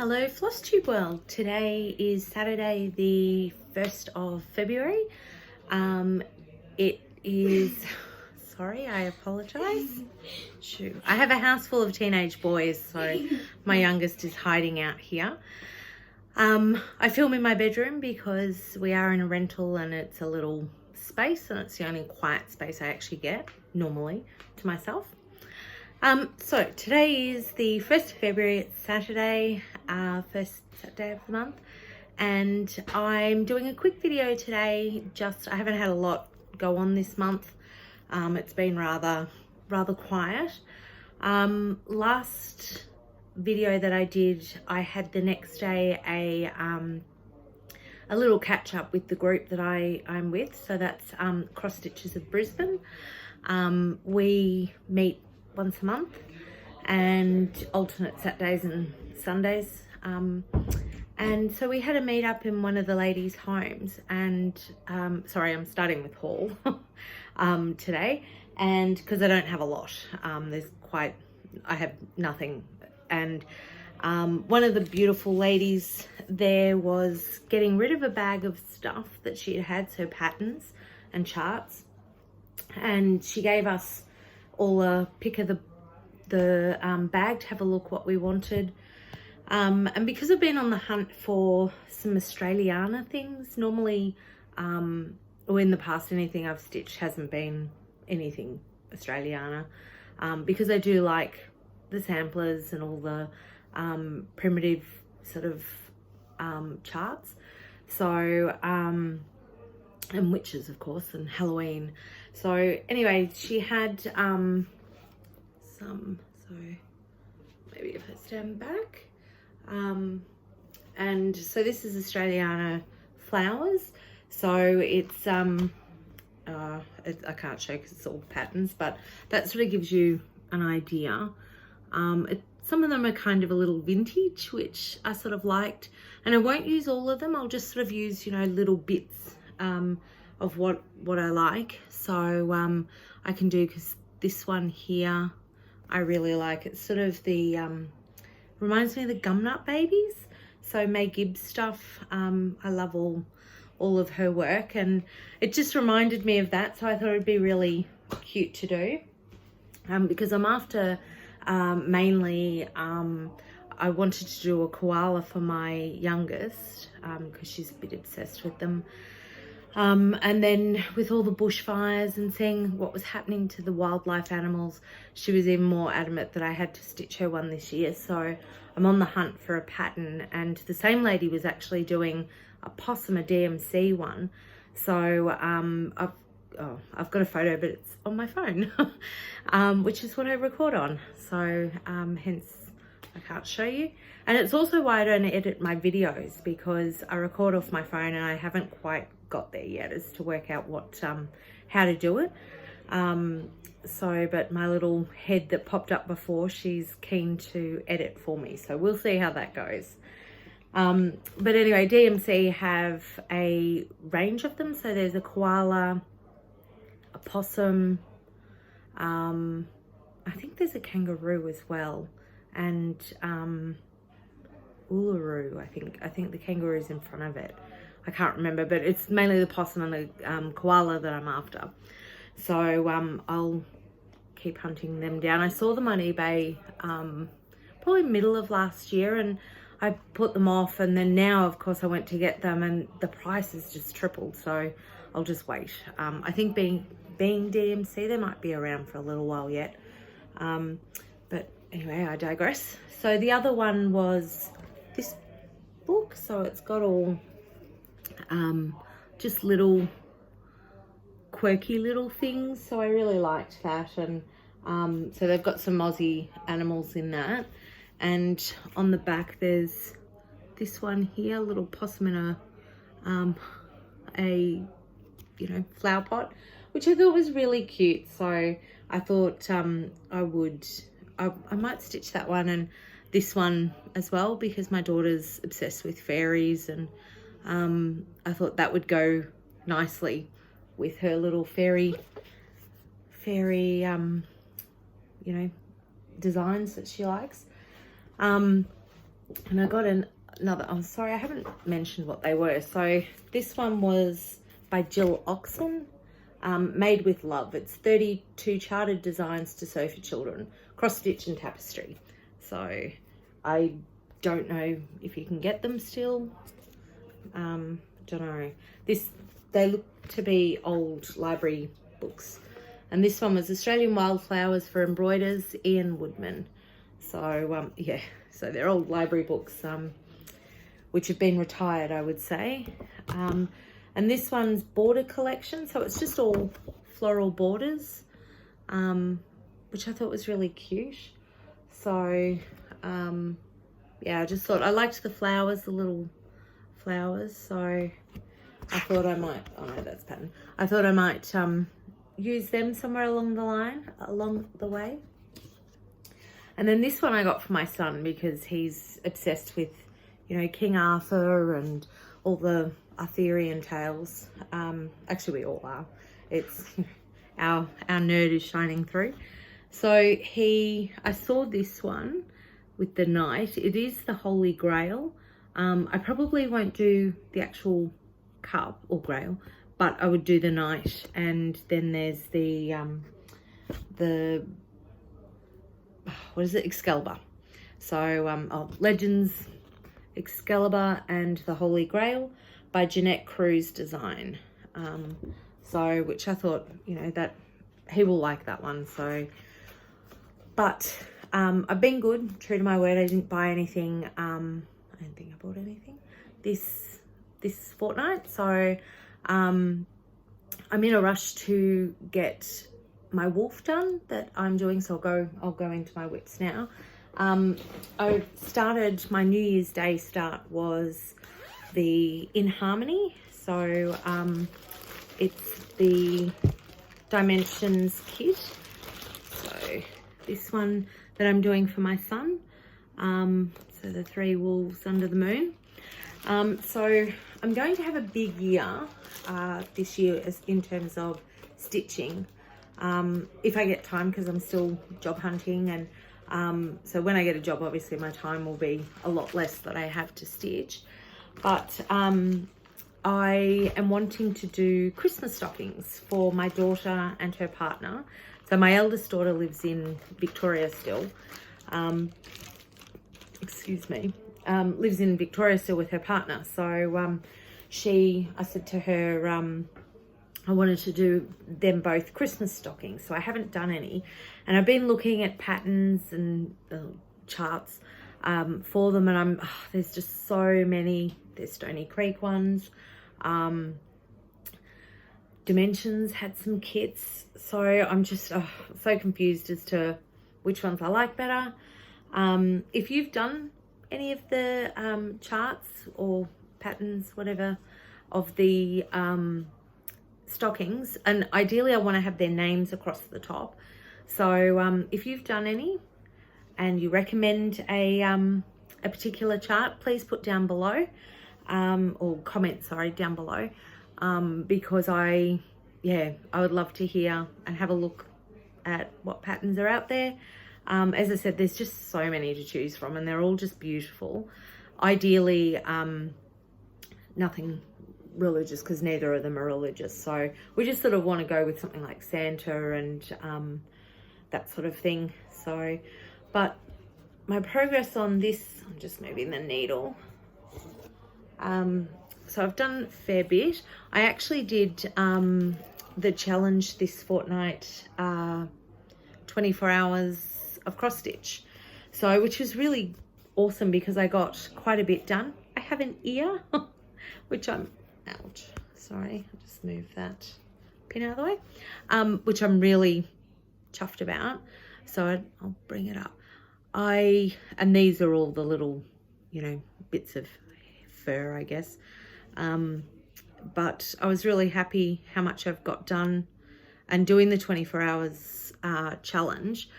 Hello Flosstube world. Today is Saturday the 1st of February. It is, sorry, I apologize. Shoot. I have a house full of teenage boys, so my youngest is hiding out here. I film in my bedroom because we are in a rental and it's a little space and it's the only quiet space I actually get normally to myself. So today is the 1st of February, it's Saturday, first Saturday of the month, and I'm doing a quick video today. I haven't had a lot go on this month. It's been rather quiet. Last video that I did, I had the next day a little catch up with the group that I'm with. So that's Cross Stitches of Brisbane. We meet once a month and alternate Saturdays and Sundays, and so we had a meet up in one of the ladies' homes, and sorry, I'm starting with haul today, and because I don't have a lot, I have nothing, and one of the beautiful ladies there was getting rid of a bag of stuff that she had, so patterns and charts, and she gave us all a pick of the bag to have a look what we wanted. And because I've been on the hunt for some Australiana things, normally, or in the past, anything I've stitched hasn't been anything Australiana, because I do like the samplers and all the primitive sort of charts. So, and witches, of course, and Halloween. So anyway, she had so maybe if I stand back, and so this is Australiana flowers. So it's I can't show because it's all patterns, but that sort of gives you an idea. Some of them are kind of a little vintage, which I sort of liked, and I won't use all of them. I'll just sort of use, you know, little bits of what I like. So I can do, because this one here I really like. It's sort of the reminds me of the Gumnut Babies, so May Gibbs stuff. I love all of her work, and it just reminded me of that, so I thought it'd be really cute to do, because I'm after mainly I wanted to do a koala for my youngest, because she's a bit obsessed with them. And then with all the bushfires and seeing what was happening to the wildlife animals, she was even more adamant that I had to stitch her one this year. So I'm on the hunt for a pattern, and the same lady was actually doing a possum, a DMC one. So I've got a photo, but it's on my phone, which is what I record on. So hence I can't show you. And it's also why I don't edit my videos, because I record off my phone and I haven't quite got there yet as to work out what how to do it. But my little head that popped up before, she's keen to edit for me, so we'll see how that goes. But anyway, DMC have a range of them. So there's a koala, a possum, I think there's a kangaroo as well, and uluru, I think the kangaroo is in front of it. I can't remember, but it's mainly the possum and the koala that I'm after. So I'll keep hunting them down. I saw them on eBay probably middle of last year, and I put them off, and then now of course I went to get them and the price has just tripled, so I'll just wait. I think being DMC, they might be around for a little while yet. But anyway, I digress. So the other one was this book. So it's got all just little quirky little things. So I really liked that. And so they've got some Aussie animals in that. And on the back, there's this one here, a little possum in a you know, flower pot, which I thought was really cute. So I thought I might stitch that one and this one as well, because my daughter's obsessed with fairies, and I thought that would go nicely with her little fairy you know, designs that she likes. And I got another, I'm sorry, I haven't mentioned what they were. So this one was by Jill Oxon, made with love. It's 32 charted designs to sew for children, cross stitch and tapestry. So I don't know if you can get them still. Don't know. They look to be old library books. And this one was Australian Wildflowers for Embroiders, Ian Woodman. So yeah, so they're old library books, which have been retired, I would say. And this one's border collection, so it's just all floral borders, which I thought was really cute. So yeah, I just thought I liked the flowers, the little flowers, so I thought I might, oh no, that's pattern. I thought I might use them somewhere along the way. And then this one I got for my son because he's obsessed with, you know, King Arthur and all the Arthurian tales. Actually, we all are. It's our nerd is shining through. So I saw this one with the knight. It is the Holy Grail. I probably won't do the actual cup or grail, but I would do the knight. And then there's the what is it? Excalibur. So Legends, Excalibur and the Holy Grail by Jeanette Cruz Design. So which I thought, you know, that he will like that one. So, but I've been good, true to my word. I didn't buy anything. I don't think I bought anything this fortnight. So I'm in a rush to get my wolf done that I'm doing. So I'll go into my whips now. I started, my New Year's Day start was the In Harmony. So it's the Dimensions kit. So this one that I'm doing for my son. So the 3 wolves under the moon. So I'm going to have a big year this year in terms of stitching. If I get time, because I'm still job hunting, and so when I get a job, obviously my time will be a lot less that I have to stitch. But I am wanting to do Christmas stockings for my daughter and her partner. So my eldest daughter lives in Victoria still. Excuse me. Lives in Victoria still with her partner. So I said to her, I wanted to do them both Christmas stockings. So I haven't done any. And I've been looking at patterns and charts for them. And there's just so many. There's Stony Creek ones. Dimensions had some kits. So I'm just so confused as to which ones I like better. If you've done any of the charts or patterns, whatever, of the stockings, and ideally I want to have their names across the top. So if you've done any and you recommend a particular chart, please put down below, or comment, sorry, down below, because I would love to hear and have a look at what patterns are out there. As I said, there's just so many to choose from, and they're all just beautiful. Ideally, nothing religious, because neither of them are religious. So we just sort of want to go with something like Santa and that sort of thing. So, but my progress on this, I'm just moving the needle. So I've done a fair bit. I actually did the challenge this fortnight, 24 hours of cross stitch, so which was really awesome because I got quite a bit done. I have an ear which I'm sorry, I'll just move that pin out of the way, which I'm really chuffed about. So I'll bring it up. And these are all the little, you know, bits of fur, I guess, but I was really happy how much I've got done, and doing the 24 hours challenge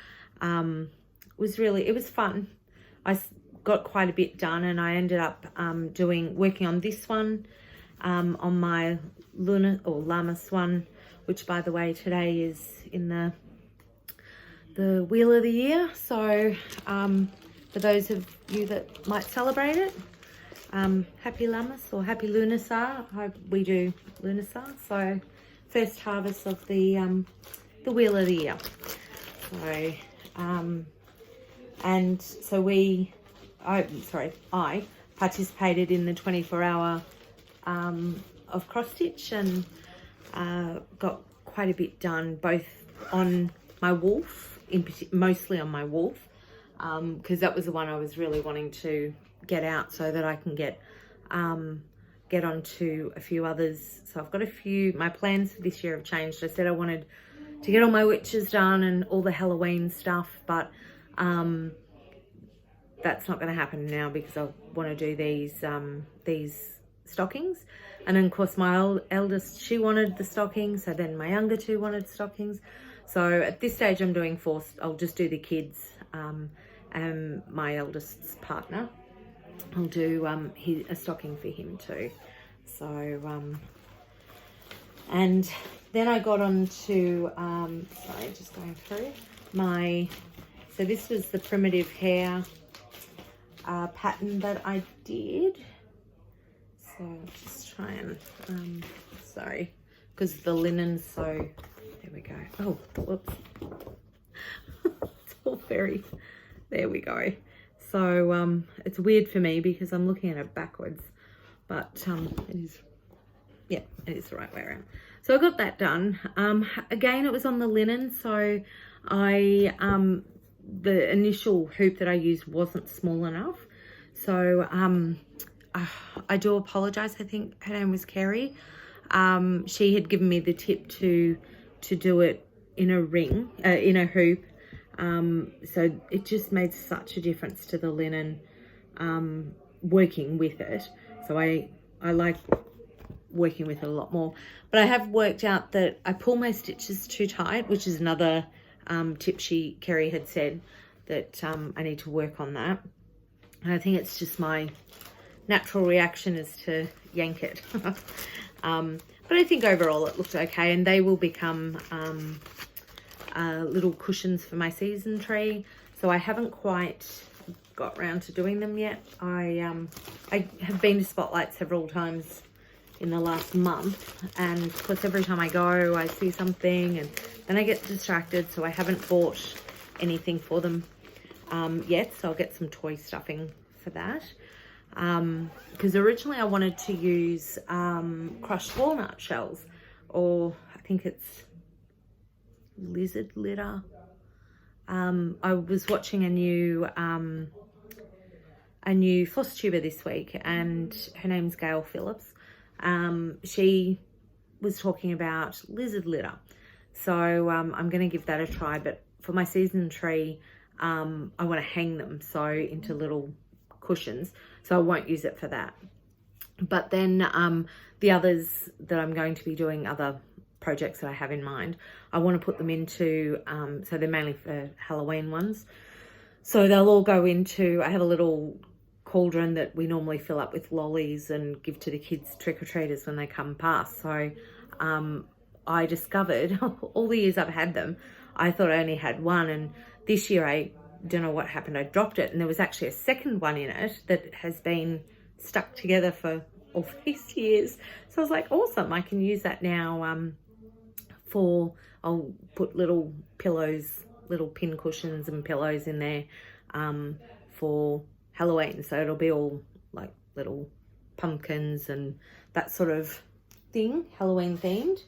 it was fun. I got quite a bit done, and I ended up working on this one, on my Lammas one, which by the way today is in the wheel of the year. So for those of you that might celebrate it. Happy Lammas or Happy Lunasar. I hope we do Lunasar. So first harvest of the wheel of the year. So and so I participated in the 24-hour of cross stitch and got quite a bit done, both on my wolf, mostly on my wolf, because that was the one I was really wanting to get out so that I can get onto a few others. So I've got a few. My plans for this year have changed. I said I wanted to get all my witches done and all the Halloween stuff, but that's not going to happen now because I want to do these stockings. And then of course my eldest, she wanted the stockings, so then my younger two wanted stockings. So at this stage I'm doing I'll just do the kids, and my eldest's partner, I'll do a stocking for him too. So and then I got on to sorry, just going through so this was the primitive hair pattern that I did. So just try and sorry, because the linen's so, there we go. Oh, whoops. It's all very, there we go. So it's weird for me because I'm looking at it backwards, but it is, yeah, it is the right way around. So I got that done. Again, it was on the linen, so the initial hoop that I used wasn't small enough. So I do apologize. I think her name was Kerry. She had given me the tip to do it in a ring, in a hoop. So it just made such a difference to the linen, working with it. So I like working with it a lot more. But I have worked out that I pull my stitches too tight, which is another tip Kerry had said that I need to work on that. And I think it's just my natural reaction is to yank it. But I think overall it looked okay, and they will become little cushions for my season tree. So I haven't quite got round to doing them yet. I have been to Spotlight several times in the last month, and of course every time I go I see something and then I get distracted, so I haven't bought anything for them yet. So I'll get some toy stuffing for that, because originally I wanted to use crushed walnut shells, or I think it's lizard litter. I was watching a new Flosstuber this week, and her name's Gail Phillips. She was talking about lizard litter, so I'm going to give that a try. But for my season tree, I want to hang them into little cushions, so I won't use it for that. But then the others that I'm going to be doing, other projects that I have in mind, I want to put them into, so they're mainly for Halloween ones, so they'll all go into, I have a little cauldron that we normally fill up with lollies and give to the kids, trick-or-treaters, when they come past. So I discovered all the years I've had them, I thought I only had one, and this year I don't know what happened, I dropped it, and there was actually a second one in it that has been stuck together for all these years. So I was like, awesome, I can use that now I'll put little pillows, little pin cushions and pillows in there for Halloween. So it'll be all like little pumpkins and that sort of thing, Halloween themed.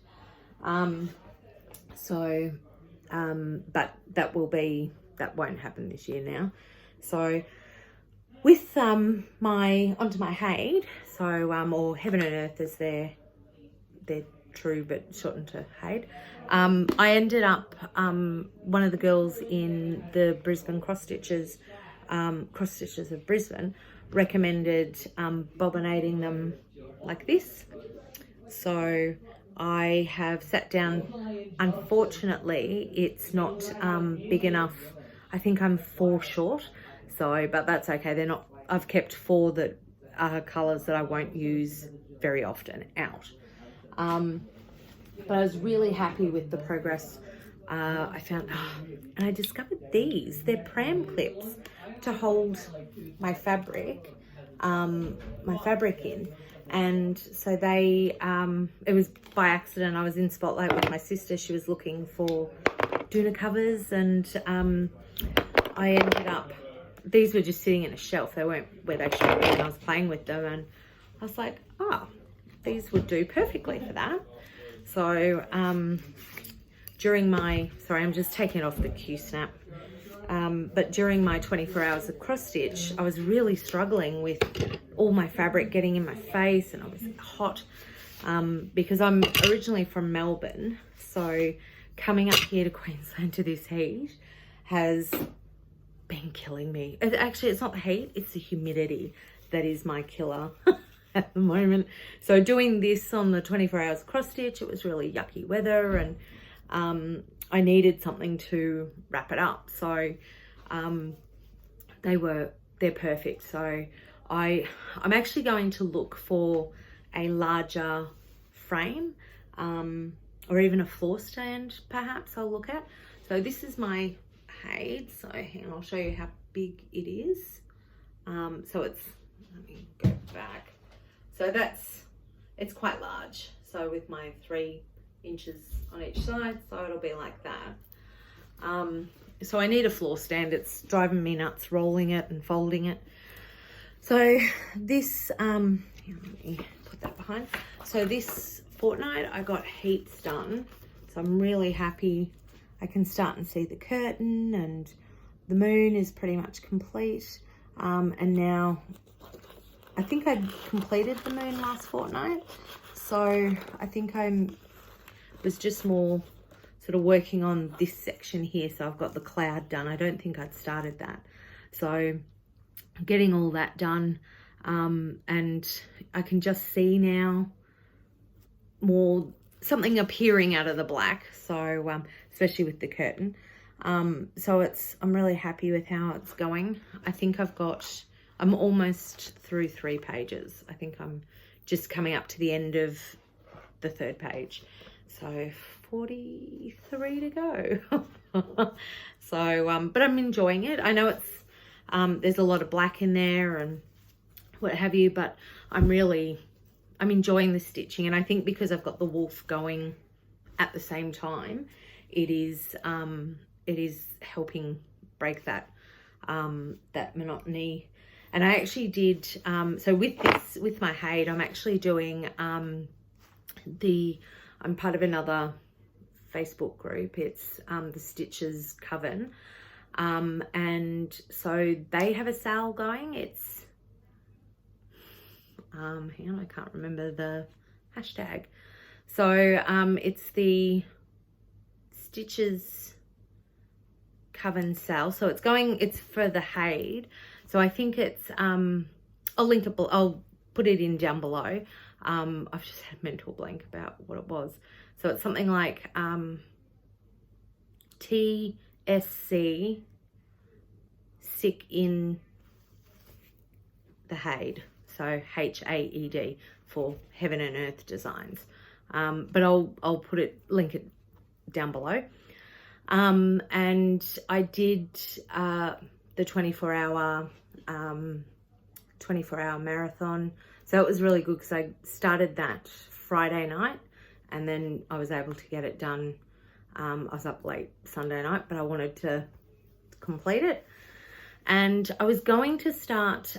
But that won't happen this year now. So with onto my Hade, so or Heaven and Earth as their true but shortened to Hade. I ended up, one of the girls in the Brisbane Cross Stitches of Brisbane recommended bobbinating them like this. So I have sat down. Unfortunately, it's not big enough. I think I'm 4 short, so, but that's okay. They're not, I've kept 4 that are colours that I won't use very often out. But I was really happy with the progress I found. And I discovered these, they're pram clips. to hold my fabric, in. And so they, it was by accident. I was in Spotlight with my sister. She was looking for doona covers, and I ended up, these were just sitting in a shelf. They weren't where they should be, and I was playing with them, and I was like, oh, these would do perfectly for that. So during my, sorry, I'm just taking it off the Q-snap. But during my 24 hours of cross stitch, I was really struggling with all my fabric getting in my face, and I was hot because I'm originally from Melbourne. So coming up here to Queensland to this heat has been killing me. Actually, it's not the heat, it's the humidity that is my killer at the moment. So doing this on the 24 hours cross stitch, it was really yucky weather, and I needed something to wrap it up. So they're perfect. So I'm actually going to look for a larger frame, or even a floor stand perhaps I'll look at. So this is my Haid. So hang on, I'll show you how big it is. So it's, let me go back. So it's quite large. So with my 3 inches on each side, so it'll be like that. So I need a floor stand. It's driving me nuts rolling it and folding it. So this, here, let me put that behind. So this fortnight I got heaps done. So I'm really happy. I can start and see the curtain, and the moon is pretty much complete. And now I think I completed the moon last fortnight. So I think was just more sort of working on this section here. So I've got the cloud done. I don't think I'd started that. So getting all that done, and I can just see now more something appearing out of the black. So especially with the curtain. So I'm really happy with how it's going. I think I'm almost through 3 pages. I think I'm just coming up to the end of the 3rd page. So 43 to go. So, but I'm enjoying it. I know it's, there's a lot of black in there and what have you, but I'm enjoying the stitching. And I think because I've got the wolf going at the same time, it is helping break that, that monotony. And I actually did, so with my Haid, I'm actually doing, I'm part of another Facebook group. It's the Stitches Coven. And so they have a sale going. It's, hang on, I can't remember the hashtag. So it's the Stitches Coven sale. So it's for the Haid. So I think it's, I'll put it in down below. I've just had a mental blank about what it was. So it's something like TSC Sick in the Haid. So HAED for Heaven and Earth Designs. But I'll link it down below. And I did the 24-hour marathon. So it was really good because I started that Friday night, and then I was able to get it done. I was up late Sunday night, but I wanted to complete it. And I was going to start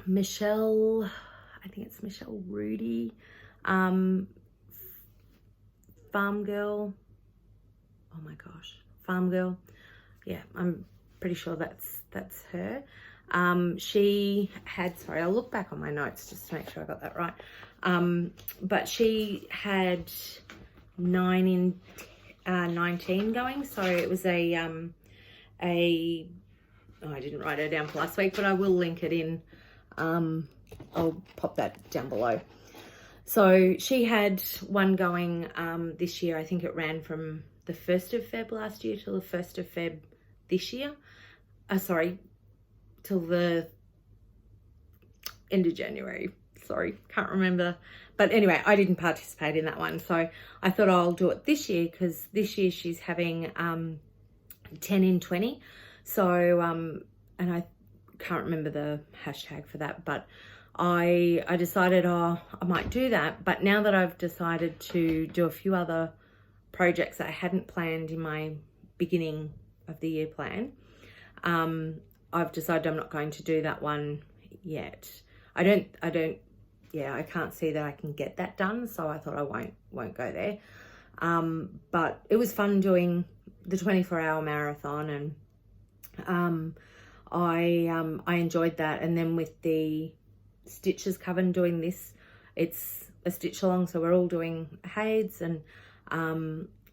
Michelle, I think it's Michelle Rudy, Farm Girl. Oh my gosh, Farm Girl. Yeah, I'm pretty sure that's her. She had, sorry, I'll look back on my notes just to make sure I got that right. But she had 19 going. So it was oh, I didn't write her down for last week, but I will link it in. I'll pop that down below. So she had one going this year. I think it ran from the 1st of Feb last year till the 1st of Feb this year. Sorry, till the end of January. Sorry, can't remember. But anyway, I didn't participate in that one. So I thought I'll do it this year because this year she's having 10 in 20. So, and I can't remember the hashtag for that, but I decided, oh, I might do that. But now that I've decided to do a few other projects that I hadn't planned in my beginning of the year plan, I've decided I'm not going to do that one yet. I can't see that I can get that done, so I thought I won't go there. But it was fun doing the 24-hour marathon, and I enjoyed that. And then with the stitches coven doing this, it's a stitch along, so we're all doing heids, and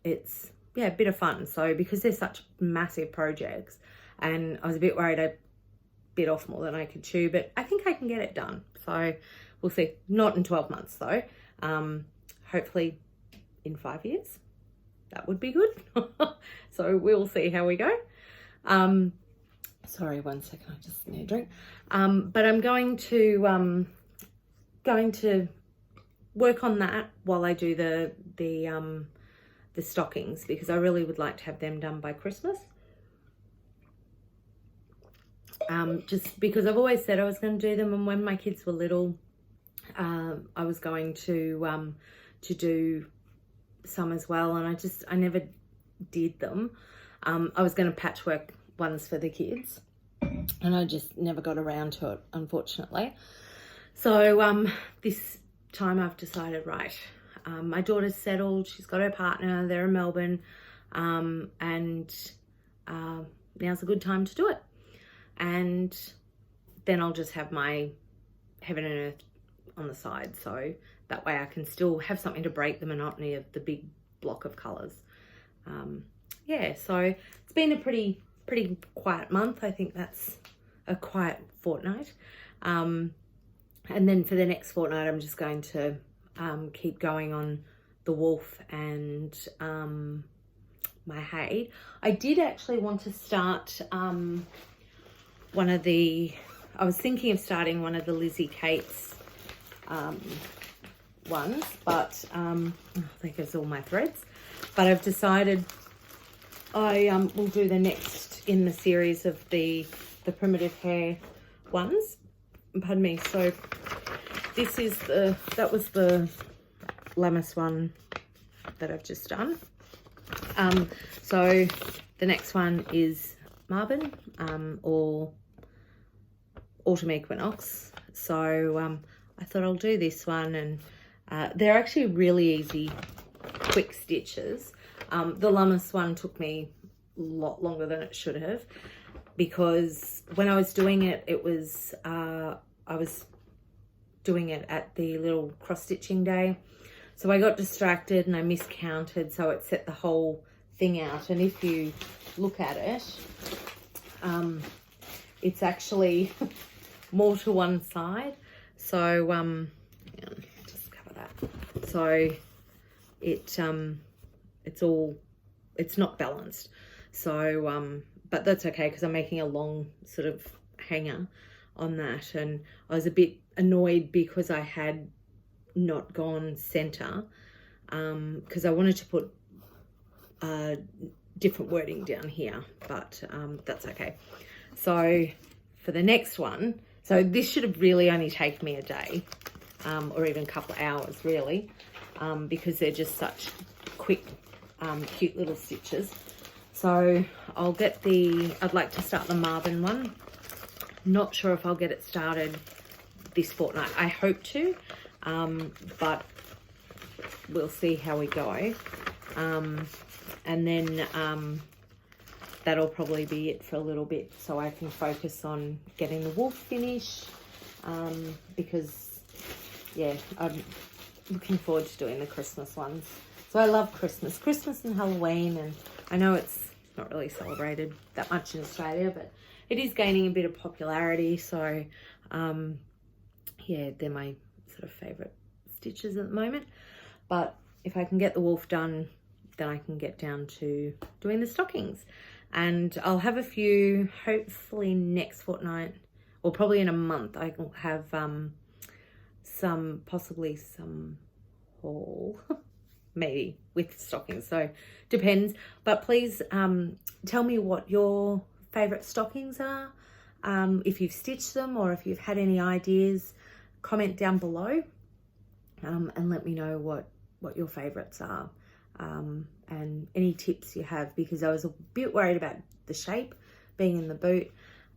it's a bit of fun. So because they're such massive projects, and I was a bit worried I bit off more than I could chew, but I think I can get it done. So we'll see. Not in 12 months though. Hopefully in 5 years. That would be good. So we'll see how we go. Sorry, 1 second, I just need a drink. But I'm going to work on that while I do the stockings, because I really would like to have them done by Christmas. Just because I've always said I was going to do them, and when my kids were little, I was going to do some as well, and I never did them. I was going to patchwork ones for the kids, and I just never got around to it, unfortunately. So this time I've decided, right, my daughter's settled, she's got her partner, they're in Melbourne, and now's a good time to do it. And then I'll just have my heaven and earth on the side, so that way I can still have something to break the monotony of the big block of colours. So it's been a pretty quiet month. I think that's a quiet fortnight. And then for the next fortnight, I'm just going to keep going on the wolf and my hay. I did actually want to start I was thinking of starting one of the Lizzie Kate's ones, but I think it's all my threads. But I've decided I will do the next in the series of the primitive hair ones. Pardon me. So this is that was the Lammas one that I've just done. So the next one is Marvin or Autumn Equinox. So I thought I'll do this one, and they're actually really easy, quick stitches. The Lammas one took me a lot longer than it should have, because when I was doing it, I was doing it at the little cross-stitching day. So I got distracted and I miscounted, so it set the whole thing out. And if you look at it, it's actually more to one side. So just cover that. So it's not balanced. So but that's okay, because I'm making a long sort of hanger on that, and I was a bit annoyed because I had not gone center, because I wanted to put different wording down here, but that's okay. So for the next one, so this should have really only taken me a day, or even a couple of hours really, because they're just such quick cute little stitches. So I'd like to start the Marvin one. Not sure if I'll get it started this fortnight. I hope to, but we'll see how we go. And then that'll probably be it for a little bit, so I can focus on getting the wolf finished, because yeah, I'm looking forward to doing the Christmas ones. So I love Christmas and Halloween, and I know it's not really celebrated that much in Australia, but it is gaining a bit of popularity. So yeah, they're my sort of favorite stitches at the moment. But if I can get the wolf done, then I can get down to doing the stockings. And I'll have a few, hopefully next fortnight, or probably in a month, I will have possibly some haul, maybe with stockings, so depends. But please tell me what your favourite stockings are. If you've stitched them or if you've had any ideas, comment down below and let me know what your favourites are and any tips you have, because I was a bit worried about the shape being in the boot.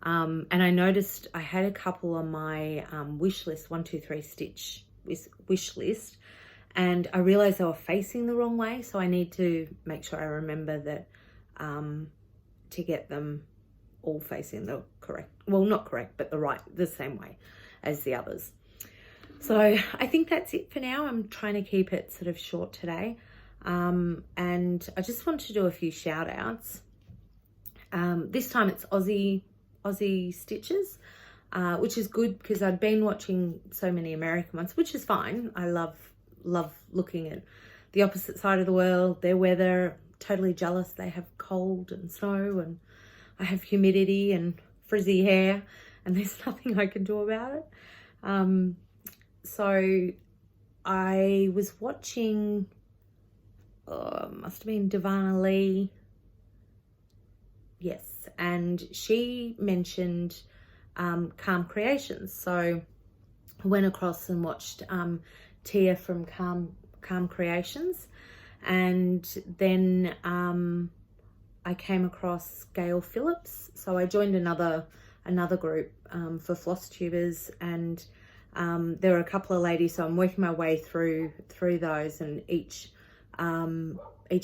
And I noticed I had a couple on my wish list, 1, 2, 3 stitch wish list, and I realized they were facing the wrong way. So I need to make sure I remember that to get them all facing the correct, well, not correct, but the same way as the others. So I think that's it for now. I'm trying to keep it sort of short today. And I just want to do a few shout outs. This time it's Aussie stitches, which is good because I'd been watching so many American ones, which is fine. I love looking at the opposite side of the world, their weather. Totally jealous. They have cold and snow, and I have humidity and frizzy hair, and there's nothing I can do about it. So I was watching, must have been Davana Lee. Yes, and she mentioned Calm Creations. So I went across and watched Tia from Calm Creations, and then I came across Gail Phillips. So I joined another group for Flosstubers, and there were a couple of ladies. So I'm working my way through those, and each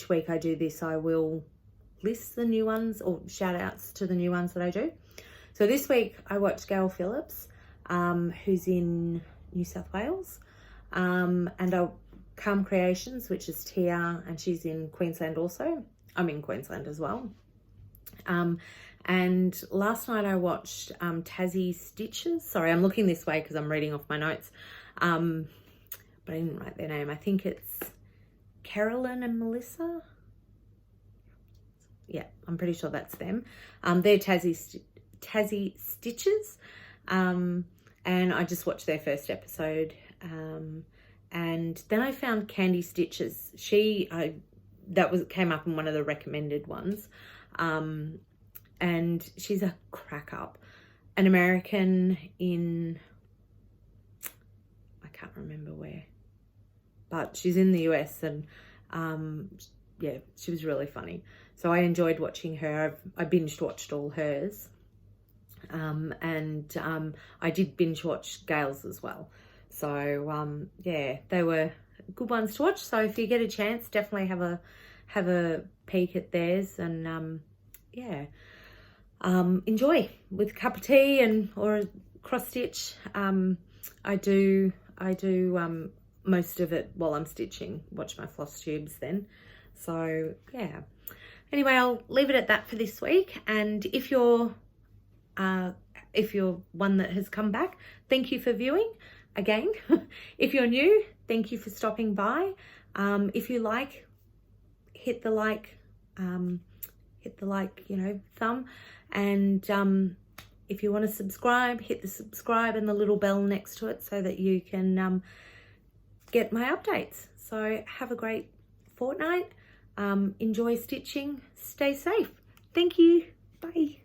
week I do this, I will list the new ones or shout outs to the new ones that I do. So this week I watched Gail Phillips, who's in New South Wales, and Calm Creations, which is Tia, and she's in Queensland also. I'm in Queensland as well. And last night I watched Tassie Stitches. Sorry, I'm looking this way because I'm reading off my notes, but I didn't write their name. I think it's Carolyn and Melissa. Yeah, I'm pretty sure that's them. They're Tassie Stitches, and I just watched their first episode. And then I found Candy Stitches. Came up in one of the recommended ones, and she's a crack up, an American in, I can't remember where, but she's in the US, and yeah, she was really funny. So I enjoyed watching her. I binge watched all hers, and I did binge watch Gail's as well. So yeah, they were good ones to watch. So if you get a chance, definitely have a peek at theirs, and yeah, enjoy with a cup of tea or a cross stitch. I do most of it while I'm stitching. Watch my floss tubes then. So yeah. Anyway, I'll leave it at that for this week. And if you're one that has come back, thank you for viewing again. If you're new, thank you for stopping by. If you like, hit the like, thumb. And if you want to subscribe, hit the subscribe and the little bell next to it so that you can get my updates. So have a great fortnight. Enjoy stitching. Stay safe. Thank you. Bye.